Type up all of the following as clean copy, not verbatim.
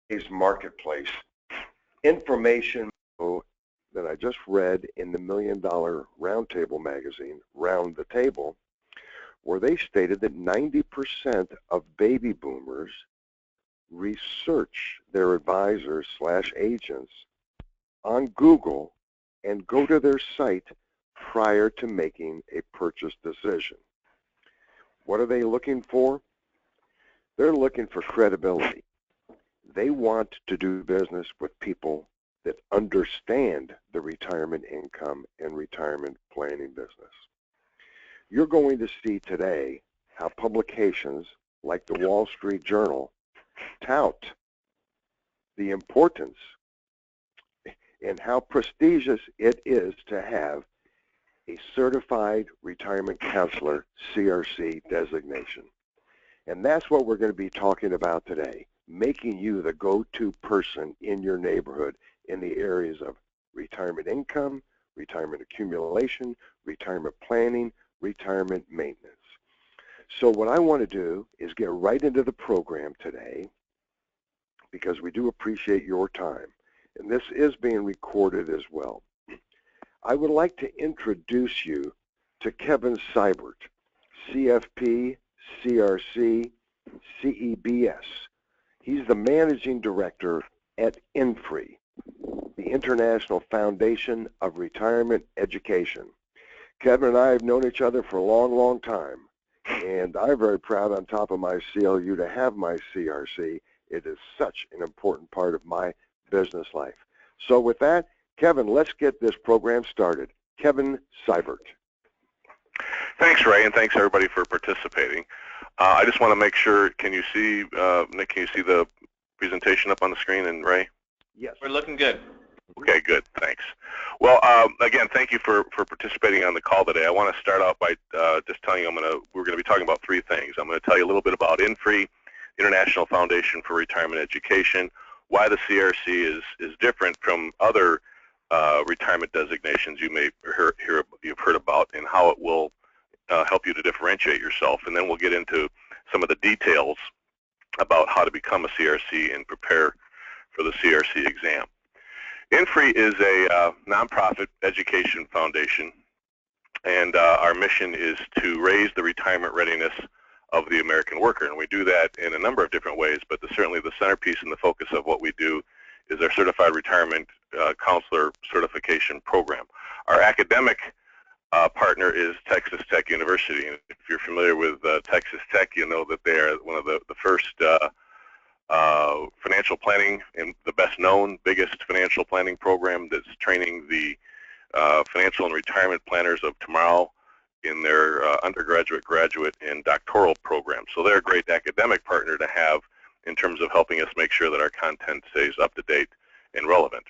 today's marketplace. Information that I just read in the $1 Million Roundtable magazine, Round the Table, where they stated that 90% of baby boomers research their advisors / agents on Google and go to their site prior to making a purchase decision. What are they looking for? They're looking for credibility. They want to do business with people that understand the retirement income and retirement planning business. You're going to see today how publications like the Wall Street Journal tout the importance and how prestigious it is to have a Certified Retirement Counselor, CRC designation. And that's what we're going to be talking about today, making you the go-to person in your neighborhood in the areas of retirement income, retirement accumulation, retirement planning, retirement maintenance. So what I want to do is get right into the program today, because we do appreciate your time. And this is being recorded as well. I would like to introduce you to Kevin Seibert, CFP, CRC, CEBS. He's the Managing Director at InFRE, the International Foundation of Retirement Education. Kevin and I have known each other for a long, long time, and I'm very proud on top of my CLU to have my CRC. It is such an important part of my business life. So with that, Kevin, let's get this program started. Kevin Seibert. Thanks, Ray, and thanks everybody for participating. I just want to make sure, can you see, Nick, can you see the presentation up on the screen, and Ray? Yes. We're looking good. Okay, good, thanks. Well, again, thank you for participating on the call today. I want to start out by just telling you we're going to be talking about three things. I'm going to tell you a little bit about InFRE, International Foundation for Retirement Education, why the CRC is different from other retirement designations you may you've heard about, and how it will help you to differentiate yourself. And then we'll get into some of the details about how to become a CRC and prepare for the CRC exam. InFRE is a nonprofit education foundation, and our mission is to raise the retirement readiness of the American worker. And we do that in a number of different ways, but certainly the centerpiece and the focus of what we do is our Certified Retirement Counselor Certification program. Our academic partner is Texas Tech University. And if you're familiar with Texas Tech, you know that they are one of the first financial planning and the best known, biggest financial planning program that's training the financial and retirement planners of tomorrow in their undergraduate, graduate, and doctoral programs. So they're a great academic partner to have in terms of helping us make sure that our content stays up to date and relevant.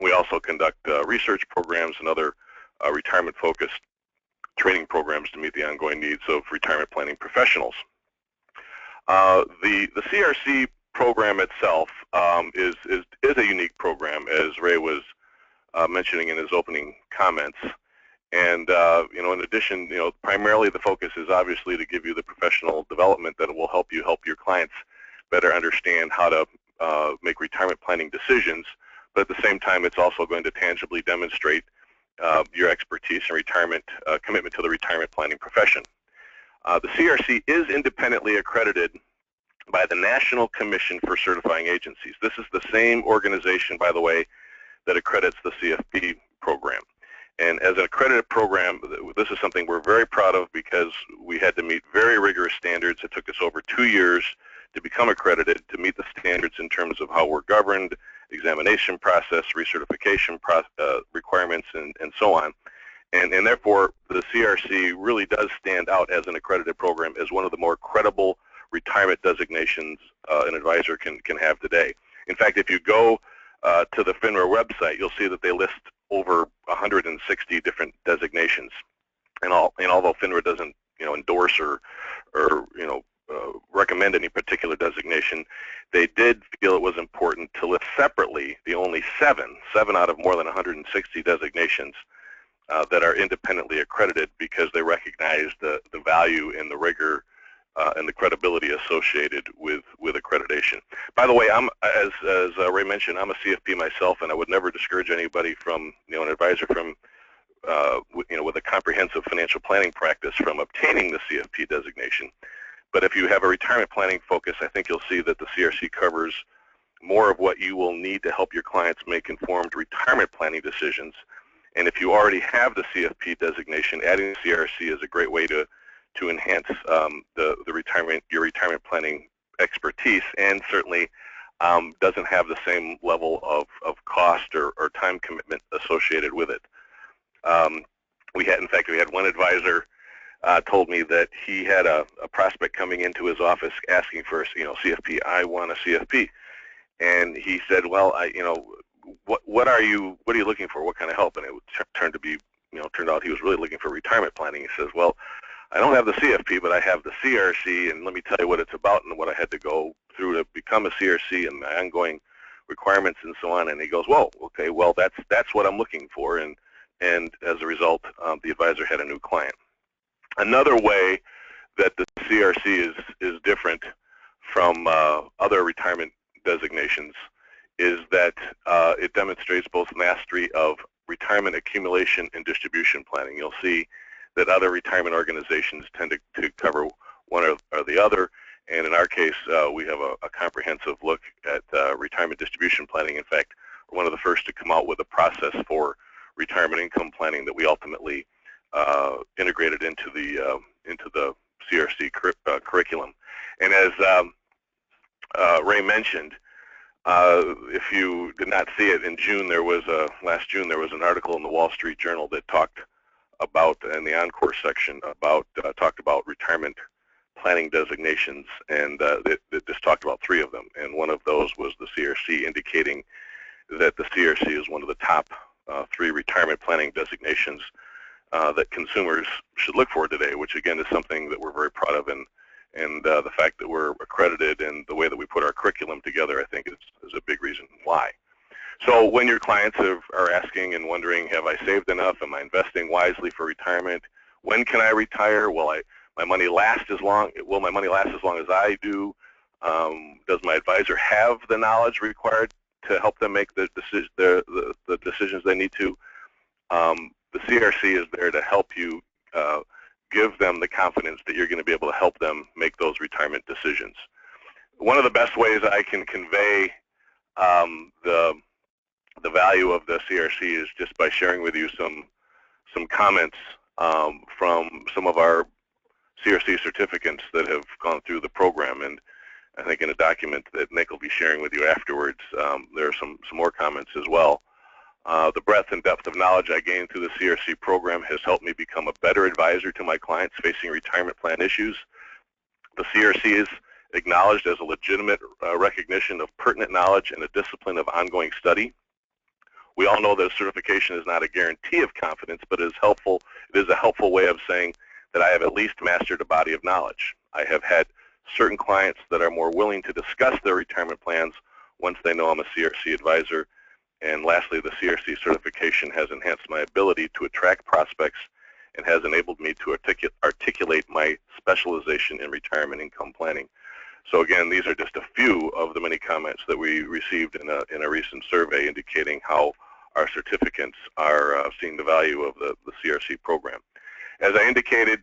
We also conduct research programs and other retirement-focused training programs to meet the ongoing needs of retirement planning professionals. The CRC program itself is a unique program, as Ray was mentioning in his opening comments. And in addition, primarily the focus is obviously to give you the professional development that will help your clients better understand how to make retirement planning decisions. But at the same time, it's also going to tangibly demonstrate your expertise and retirement commitment to the retirement planning profession. The CRC is independently accredited by the National Commission for Certifying Agencies. This is the same organization, by the way, that accredits the CFP program. And as an accredited program, this is something we're very proud of, because we had to meet very rigorous standards. It took us over 2 years to become accredited, to meet the standards in terms of how we're governed, examination process, recertification requirements, and so on. And therefore, the CRC really does stand out as an accredited program as one of the more credible retirement designations an advisor can have today. In fact, if you go to the FINRA website, you'll see that they list over 160 different designations. And although FINRA doesn't endorse or recommend any particular designation, they did feel it was important to list separately the only seven out of more than 160 designations that are independently accredited, because they recognize the value and the rigor and the credibility associated with accreditation. By the way, as Ray mentioned, I'm a CFP myself, and I would never discourage anybody from, an advisor from, with a comprehensive financial planning practice from obtaining the CFP designation. But if you have a retirement planning focus, I think you'll see that the CRC covers more of what you will need to help your clients make informed retirement planning decisions. And if you already have the CFP designation, adding the CRC is a great way to enhance your retirement planning expertise, and certainly doesn't have the same level of cost or time commitment associated with it. We had one advisor told me that he had a prospect coming into his office asking for, CFP. I want a CFP, and he said, well, what are you looking for? What kind of help? And it turned out he was really looking for retirement planning. He says, well, I don't have the CFP, but I have the CRC, and let me tell you what it's about and what I had to go through to become a CRC and my ongoing requirements and so on. And he goes, whoa, okay, well, that's what I'm looking for, and as a result, the advisor had a new client. Another way that the CRC is different from other retirement designations is that it demonstrates both mastery of retirement accumulation and distribution planning. You'll see that other retirement organizations tend to cover one or the other, and in our case, we have a comprehensive look at retirement distribution planning. In fact, we're one of the first to come out with a process for retirement income planning that we ultimately integrated into the CRC curriculum. And as Ray mentioned, if you did not see it, in June last June there was an article in the Wall Street Journal that talked about, in the Encore section, talked about retirement planning designations, and it just talked about 3 of them, and one of those was the CRC, indicating that the CRC is one of the top 3 retirement planning designations that consumers should look for today, which again is something that we're very proud of, and the fact that we're accredited and the way that we put our curriculum together, I think is a big reason why. So when your clients are asking and wondering, have I saved enough? Am I investing wisely for retirement? When can I retire? Will my money last as long as I do? Does my advisor have the knowledge required to help them make the decisions they need to? The CRC is there to help you give them the confidence that you're going to be able to help them make those retirement decisions. One of the best ways I can convey the value of the CRC is just by sharing with you some comments from some of our CRC certificants that have gone through the program, and I think in a document that Nick will be sharing with you afterwards, there are some more comments as well. The breadth and depth of knowledge I gained through the CRC program has helped me become a better advisor to my clients facing retirement plan issues. The CRC is acknowledged as a legitimate recognition of pertinent knowledge and a discipline of ongoing study. We all know that certification is not a guarantee of confidence, but it is a helpful way of saying that I have at least mastered a body of knowledge. I have had certain clients that are more willing to discuss their retirement plans once they know I'm a CRC advisor. And lastly, the CRC certification has enhanced my ability to attract prospects and has enabled me to articulate my specialization in retirement income planning. So again, these are just a few of the many comments that we received in a recent survey indicating how our certificants are seeing the value of the CRC program. As I indicated,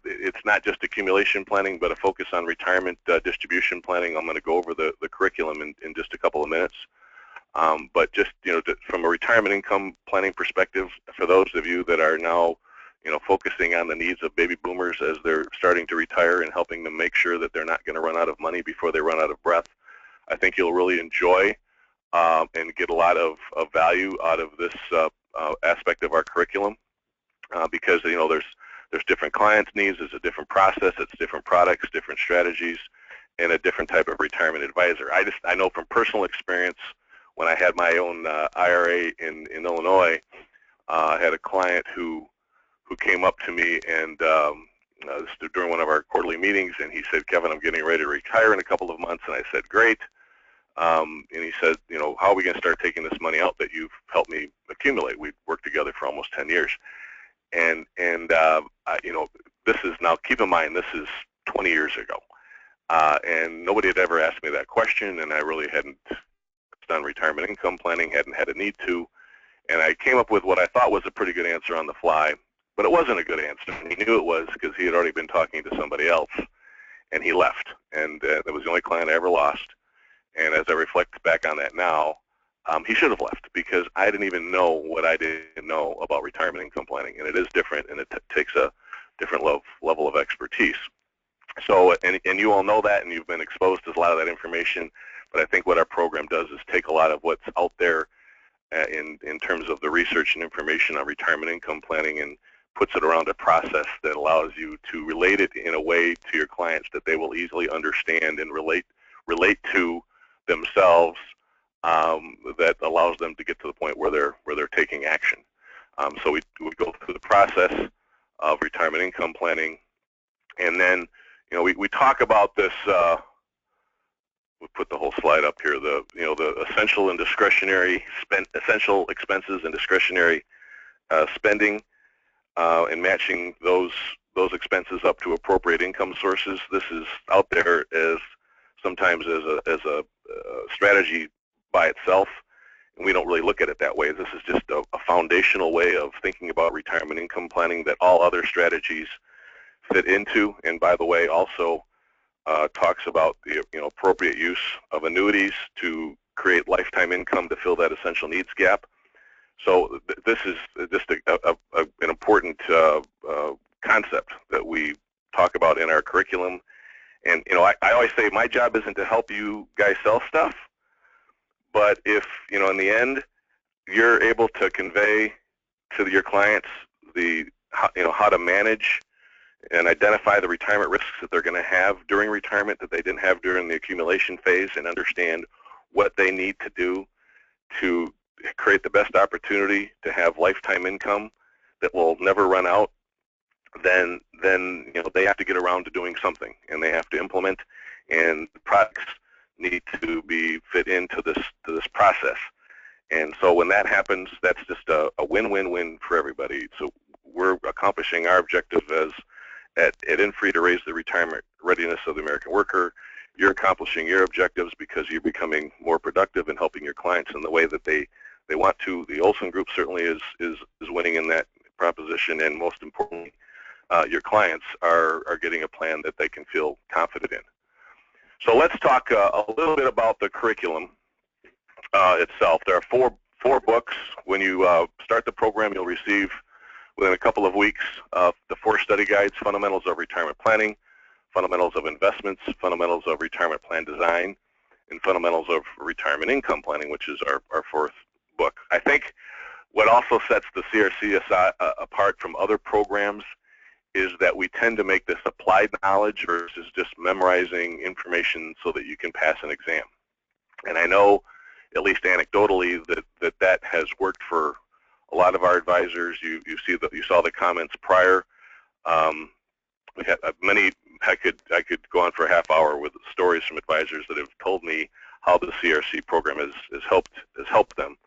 it's not just accumulation planning, but a focus on retirement distribution planning. I'm going to go over the curriculum in just a couple of minutes. But just from a retirement income planning perspective, for those of you that are now focusing on the needs of baby boomers as they're starting to retire and helping them make sure that they're not going to run out of money before they run out of breath, I think you'll really enjoy and get a lot of value out of this aspect of our curriculum because there's different clients' needs, there's a different process, it's different products, different strategies, and a different type of retirement advisor. I know from personal experience, when I had my own IRA in Illinois, I had a client who came up to me and during one of our quarterly meetings, and he said, "Kevin, I'm getting ready to retire in a couple of months." And I said, "Great." And he said, "How are we going to start taking this money out that you've helped me accumulate? We've worked together for almost 10 years." And this is now, keep in mind, this is 20 years ago. And nobody had ever asked me that question, and I really hadn't done retirement income planning, hadn't had a need to. And I came up with what I thought was a pretty good answer on the fly, but it wasn't a good answer. And he knew it was because he had already been talking to somebody else, and he left. And that was the only client I ever lost. And as I reflect back on that now, he should have left because I didn't even know what I didn't know about retirement income planning. And it is different, and it takes a different level of expertise. So, and you all know that, and you've been exposed to a lot of that information. But I think what our program does is take a lot of what's out there in terms of the research and information on retirement income planning and puts it around a process that allows you to relate it in a way to your clients that they will easily understand and relate to themselves, that allows them to get to the point where they're taking action. So we go through the process of retirement income planning, and then we talk about this. We'll put the whole slide up here. The essential and discretionary essential expenses and discretionary spending, and matching those expenses up to appropriate income sources. This is out there as sometimes as a strategy by itself, and we don't really look at it that way. This is just a foundational way of thinking about retirement income planning that all other strategies fit into. And by the way, also talks about the appropriate use of annuities to create lifetime income to fill that essential needs gap. So this is just an important concept that we talk about in our curriculum. And I always say my job isn't to help you guys sell stuff, but if in the end you're able to convey to your clients how to manage and identify the retirement risks that they're going to have during retirement that they didn't have during the accumulation phase, and understand what they need to do to create the best opportunity to have lifetime income that will never run out, then they have to get around to doing something, and they have to implement, and the products need to be fit into this process. And so when that happens, that's just a win-win-win for everybody. So we're accomplishing our objective at InFRE to raise the retirement readiness of the American worker. You're accomplishing your objectives because you're becoming more productive and helping your clients in the way that they want to. The Ohlson Group certainly is winning in that proposition, and most importantly, your clients are getting a plan that they can feel confident in. So let's talk a little bit about the curriculum itself. There are four books. When you start the program, you'll receive within a couple of weeks the 4 study guides: Fundamentals of Retirement Planning, Fundamentals of Investments, Fundamentals of Retirement Plan Design, and Fundamentals of Retirement Income Planning, which is our 4th book. I think what also sets the CRC apart from other programs is that we tend to make this applied knowledge versus just memorizing information so that you can pass an exam. And I know, at least anecdotally, that has worked for a lot of our advisors. You saw the comments prior. We had many. I could go on for a half hour with stories from advisors that have told me how the CRC program has helped them.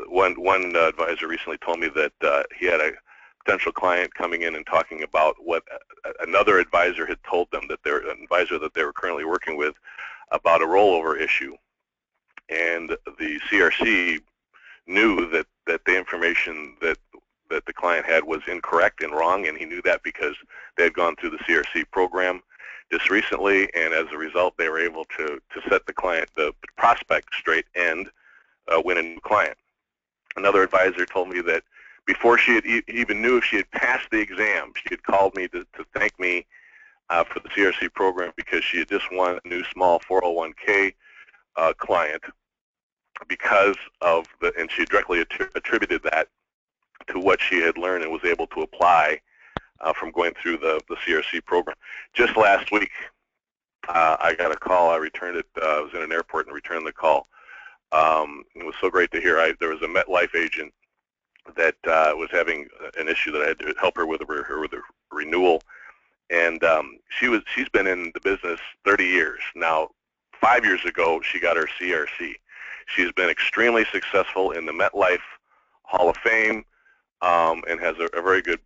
One advisor recently told me that he had a potential client coming in and talking about what another advisor had told them, that an advisor that they were currently working with, about a rollover issue, and the CRC knew that the information that the client had was incorrect and wrong, and he knew that because they had gone through the CRC program just recently, and as a result they were able to set the prospect straight and win a new client. Another advisor told me that before she had even knew if she had passed the exam, she had called me to thank me for the CRC program because she had just won a new small 401k client because of and she directly attributed that to what she had learned and was able to apply from going through the CRC program. Just last week, I got a call. I returned it. I was in an airport and returned the call. It was so great to hear. There was a MetLife agent that was having an issue that I had to help her with a renewal, and she's been in the business 30 years now. 5 years ago, she got her CRC. She's been extremely successful in the MetLife Hall of Fame, and has a very good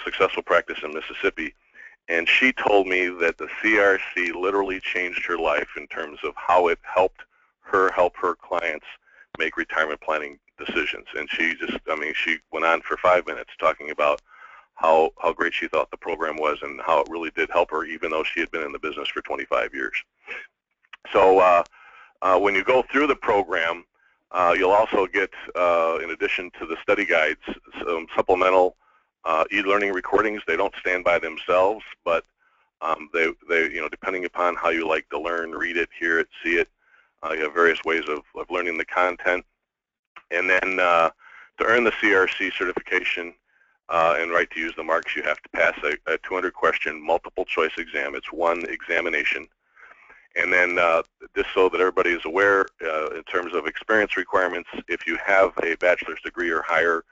successful practice in Mississippi. And she told me that the CRC literally changed her life in terms of how it helped her clients make retirement planning decisions. And she just, I mean, she went on for 5 minutes talking about how great she thought the program was and how it really did help her, even though she had been in the business for 25 years. So when you go through the program, you'll also get, in addition to the study guides, some supplemental e-learning recordings. They don't stand by themselves, but they, you know, depending upon how you like to learn, read it, hear it, see it, you have various ways of learning the content. And then to earn the CRC certification and right to use the marks, you have to pass a 200-question multiple choice exam. It's one examination. And then just so that everybody is aware, in terms of experience requirements, if you have a bachelor's degree or higher,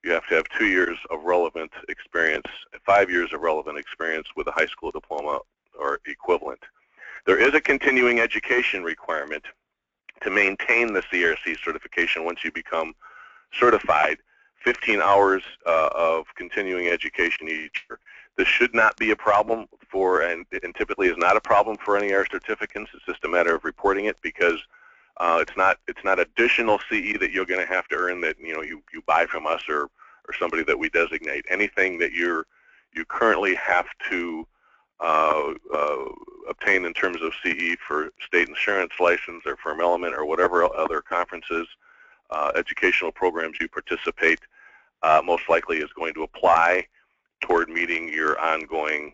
you have to have 2 years of relevant experience, 5 years of relevant experience with a high school diploma or equivalent. There is a continuing education requirement to maintain the CRC certification once you become certified, 15 hours of continuing education each year. This should not be a problem for, and typically is not a problem for any of our certificants. It's just a matter of reporting it, because it's not additional CE that you're going to have to earn that you buy from us or somebody that we designate. Anything that you currently have to obtain in terms of CE for state insurance license or firm element or whatever other conferences, educational programs you participate, most likely is going to apply toward meeting your ongoing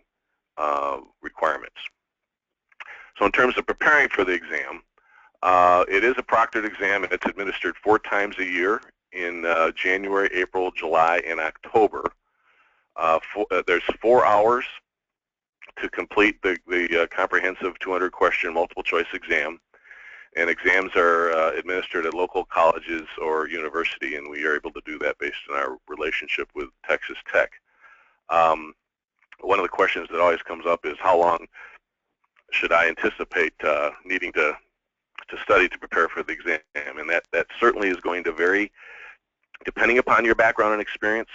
requirements. So in terms of preparing for the exam, it is a proctored exam, and it's administered 4 times a year in January, April, July, and October. There's 4 hours to complete the comprehensive 200-question multiple choice exam, and exams are administered at local colleges or university, and we are able to do that based on our relationship with Texas Tech. One of the questions that always comes up is, how long should I anticipate needing to study to prepare for the exam? And that certainly is going to vary depending upon your background and experience.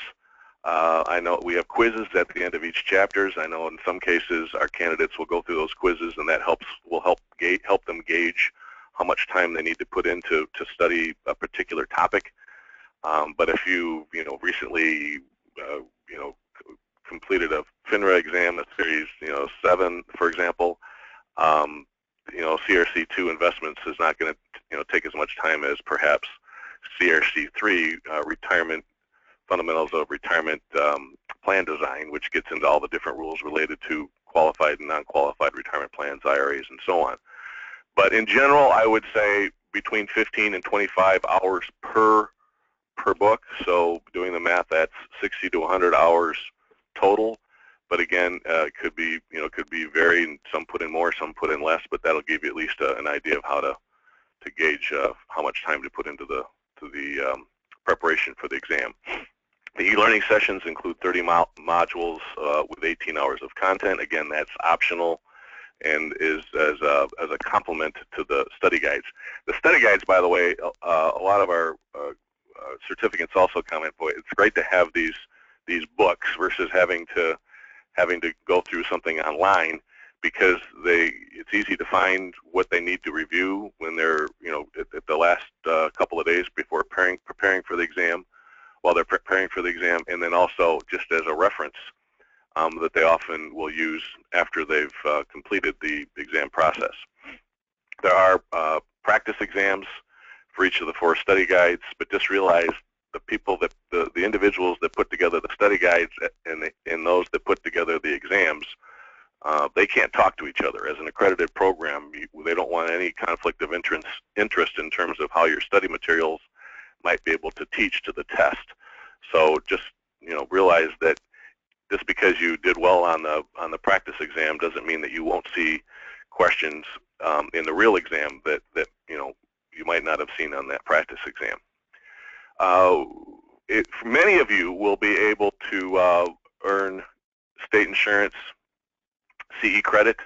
I know we have quizzes at the end of each chapters. I know in some cases our candidates will go through those quizzes, and that will help them gauge how much time they need to put in to study a particular topic. But if you recently completed a FINRA exam, a Series 7, for example, CRC2 investments is not going to take as much time as perhaps CRC3, retirement fundamentals of retirement plan design, which gets into all the different rules related to qualified and non-qualified retirement plans, IRAs, and so on. But in general, I would say between 15 and 25 hours per book. So doing the math, that's 60 to 100 hours total. But again, it could be varied. Some put in more, some put in less. But that'll give you at least an idea of how to gauge how much time to put into the preparation for the exam. The e-learning sessions include 30 modules with 18 hours of content. Again, that's optional and is as a complement to the study guides. The study guides, by the way, a lot of our certificates also comment, boy, it's great to have these books versus having to go through something online, because it's easy to find what they need to review when they're at the last couple of days before preparing for the exam, while they're preparing for the exam, and then also just as a reference that they often will use after they've completed the exam process. There are practice exams for each of the 4 study guides, but just realize the people that the individuals that put together the study guides and those that put together the exams, they can't talk to each other. As an accredited program, they don't want any conflict of interest in terms of how your study materials might be able to teach to the test. So just realize that just because you did well on the practice exam doesn't mean that you won't see questions in the real exam that you might not have seen on that practice exam. Many of you will be able to earn state insurance CE credit,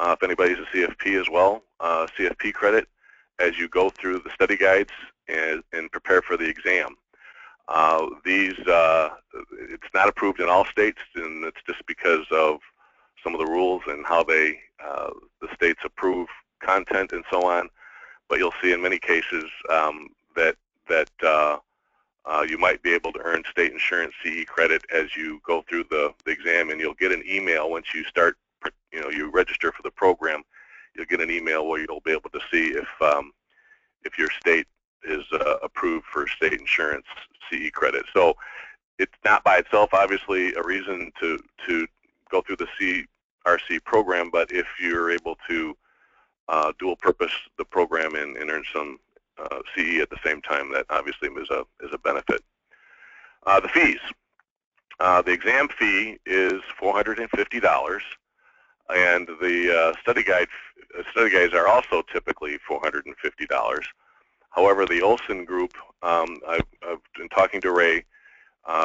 if anybody's a CFP as well, CFP credit, as you go through the study guides and prepare for the exam. It's not approved in all states, and it's just because of some of the rules and how they, the states approve content and so on. But you'll see in many cases that you might be able to earn state insurance CE credit as you go through the exam, and you'll get an email once you start, you register for the program. You'll get an email where you'll be able to see if your state is approved for state insurance CE credit. So it's not by itself obviously a reason to go through the CRC program, but if you're able to dual purpose the program and earn some CE at the same time, that obviously is a benefit. The fees. The exam fee is $450, and the study guides are also typically $450. However, the Ohlson group, I've been talking to Ray.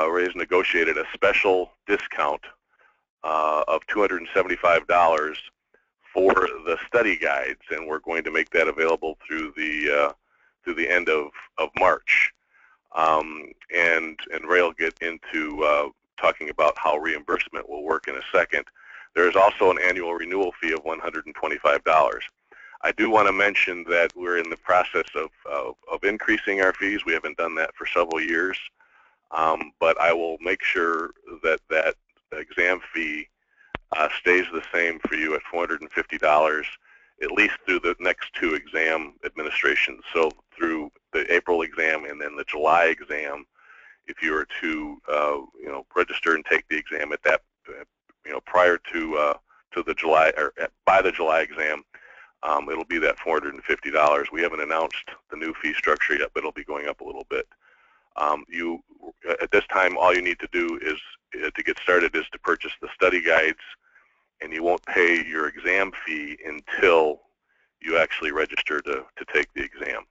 Ray's negotiated a special discount of $275 for the study guides, and we're going to make that available through the end of March. And Ray will get into talking about how reimbursement will work in a second. There is also an annual renewal fee of $125. I do want to mention that we're in the process of increasing our fees. We haven't done that for several years, but I will make sure that that exam fee stays the same for you at $450, at least through the next two exam administrations. So through the April exam and then the July exam, if you were to register and take the exam at that, prior to the July, or by the July exam, it'll be that $450. We haven't announced the new fee structure yet, but it'll be going up a little bit. At this time, all you need to do is to get started is to purchase the study guides, and you won't pay your exam fee until you actually register to take the exam.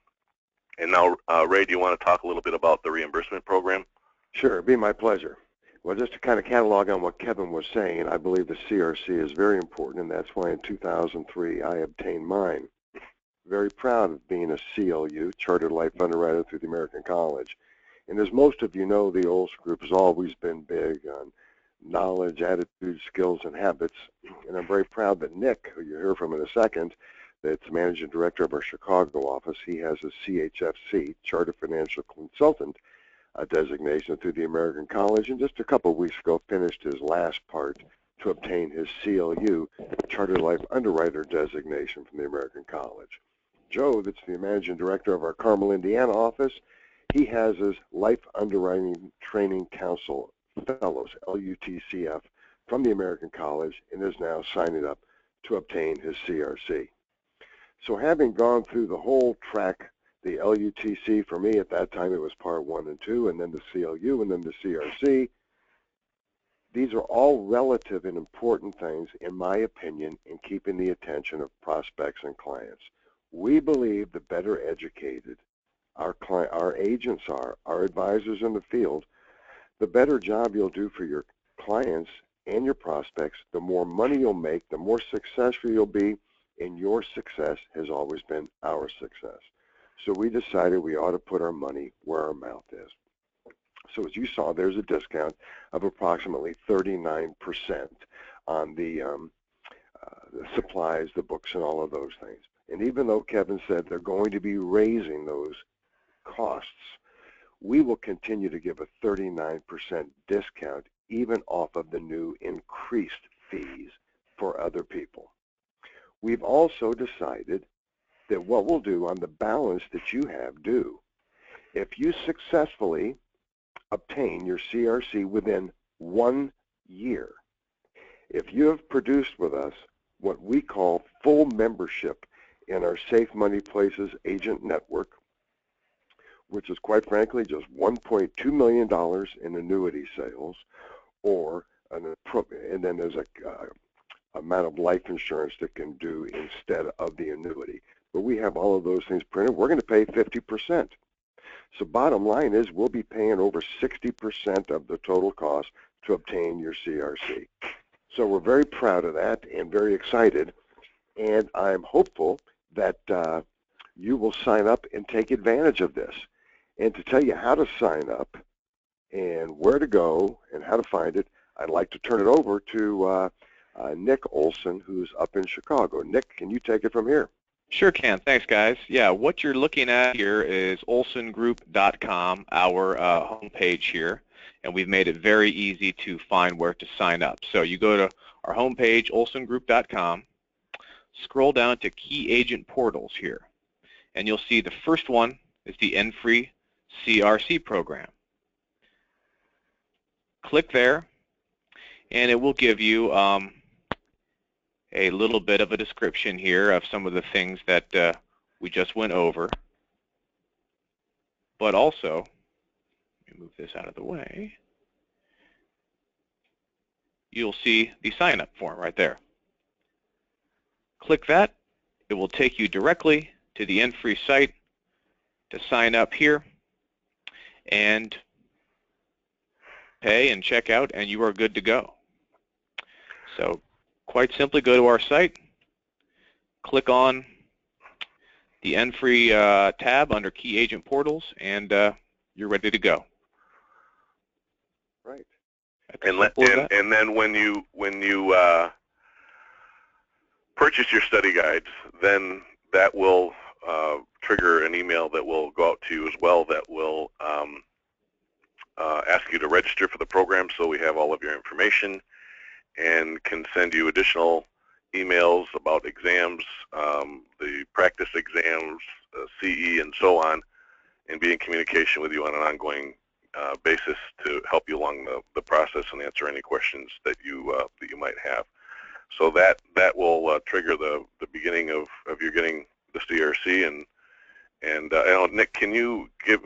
And now, Ray, do you want to talk a little bit about the reimbursement program? Sure, it'd be my pleasure. Well, just to kind of catalog on what Kevin was saying, I believe the CRC is very important, and that's why in 2003 I obtained mine. Very proud of being a CLU, Chartered Life Underwriter through the American College. And as most of you know, the Ohlson Group has always been big on knowledge, attitude, skills, and habits. And I'm very proud that Nick, who you'll hear from in a second, that's Managing Director of our Chicago office, he has a CHFC, Chartered Financial Consultant, designation through the American College, and just a couple of weeks ago finished his last part to obtain his CLU, Chartered Life Underwriter designation from the American College. Joe, that's the Managing Director of our Carmel, Indiana office, he has his Life Underwriting Training Council Fellows, LUTCF, from the American College, and is now signing up to obtain his CRC. So having gone through the whole track, the LUTC, for me at that time it was part 1 and 2, and then the CLU, and then the CRC. These are all relative and important things, in my opinion, in keeping the attention of prospects and clients. We believe the better educated our agents are, our advisors in the field, the better job you'll do for your clients and your prospects, the more money you'll make, the more successful you'll be, and your success has always been our success. So we decided we ought to put our money where our mouth is. So as you saw, there's a discount of approximately 39% on the supplies, the books, and all of those things. And even though Kevin said they're going to be raising those costs, we will continue to give a 39% discount even off of the new increased fees for other people. We've also decided that what we'll do on the balance that you have due, if you successfully obtain your CRC within 1 year, if you have produced with us what we call full membership in our Safe Money Places agent network, which is quite frankly just $1.2 million in annuity sales, or and then there's a amount of life insurance that can do instead of the annuity. But we have all of those things printed. We're going to pay 50%. So bottom line is we'll be paying over 60% of the total cost to obtain your CRC. So we're very proud of that and very excited. And I'm hopeful that you will sign up and take advantage of this. And to tell you how to sign up and where to go and how to find it, I'd like to turn it over to Nick Ohlson, who's up in Chicago. Nick, can you take it from here? Sure can. Thanks, guys. Yeah, what you're looking at here is ohlsongroup.com, our homepage here, and we've made it very easy to find where to sign up. So you go to our homepage, ohlsongroup.com, scroll down to Key Agent Portals here, and you'll see the first one is the InFRE CRC program. Click there, and it will give you a little bit of a description here of some of the things that we just went over. But also, let me move this out of the way, you'll see the sign-up form right there. Click that. It will take you directly to the InFRE site to sign up here and pay and check out, and you are good to go. So quite simply, go to our site, click on the InFRE tab under Key Agent Portals, and you're ready to go. Right. And then when you purchase your study guides, then that will trigger an email that will go out to you as well that will ask you to register for the program, so we have all of your information and can send you additional emails about exams, the practice exams, CE, and so on, and be in communication with you on an ongoing basis to help you along the process and answer any questions that you might have. So that will trigger the beginning of you getting the CRC. And Nick, can you give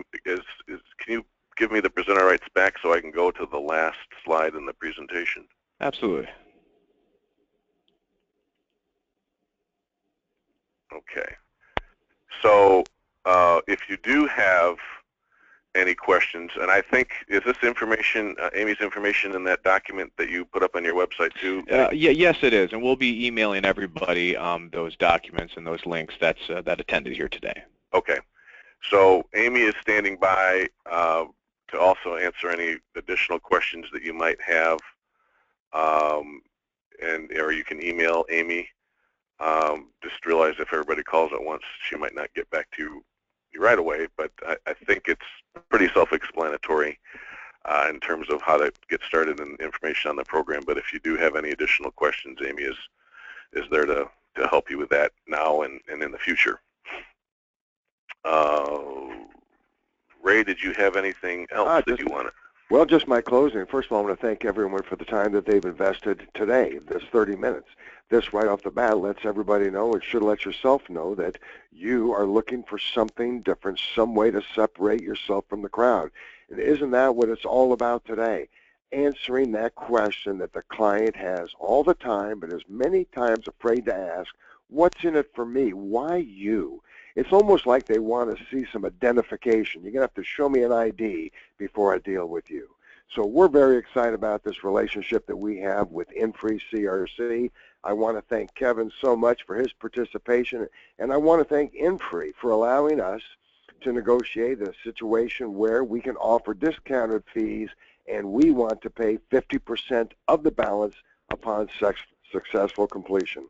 me the presenter rights back so I can go to the last slide in the presentation? Absolutely. Okay. So if you do have any questions, and I think, is this information, Amy's information, in that document that you put up on your website too? Yes, it is, and we'll be emailing everybody those documents and those links that attended here today. Okay. So Amy is standing by to also answer any additional questions that you might have. Or you can email Amy. Just realize if everybody calls at once, she might not get back to you right away, but I think it's pretty self-explanatory in terms of how to get started and information on the program. But if you do have any additional questions, Amy is there to help you with that now and in the future. Ray, did you have anything else that you wanted? Well, just my closing. First of all, I want to thank everyone for the time that they've invested today, this 30 minutes. This right off the bat lets everybody know, and should let yourself know, that you are looking for something different, some way to separate yourself from the crowd. And isn't that what it's all about today? Answering that question that the client has all the time, but is many times afraid to ask, what's in it for me? Why you? It's almost like they want to see some identification. You're going to have to show me an ID before I deal with you. So we're very excited about this relationship that we have with InFRE CRC. I want to thank Kevin so much for his participation, and I want to thank InFRE for allowing us to negotiate a situation where we can offer discounted fees, and we want to pay 50% of the balance upon successful completion.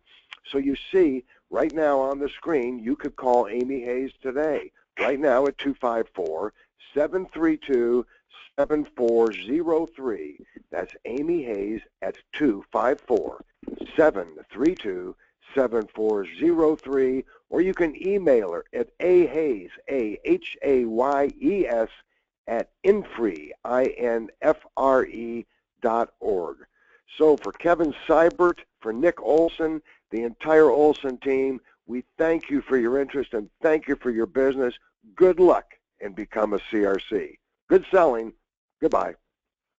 So you see, right now on the screen, you could call Amy Hayes today, right now at 254-732-7403. That's Amy Hayes at 254-732-7403, or you can email her at ahayes, A-H-A-Y-E-S, at InFRE, INFRE.org. So for Kevin Seibert, for Nick Ohlson, the entire Ohlson team, we thank you for your interest and thank you for your business. Good luck and become a CRC. Good selling. Goodbye.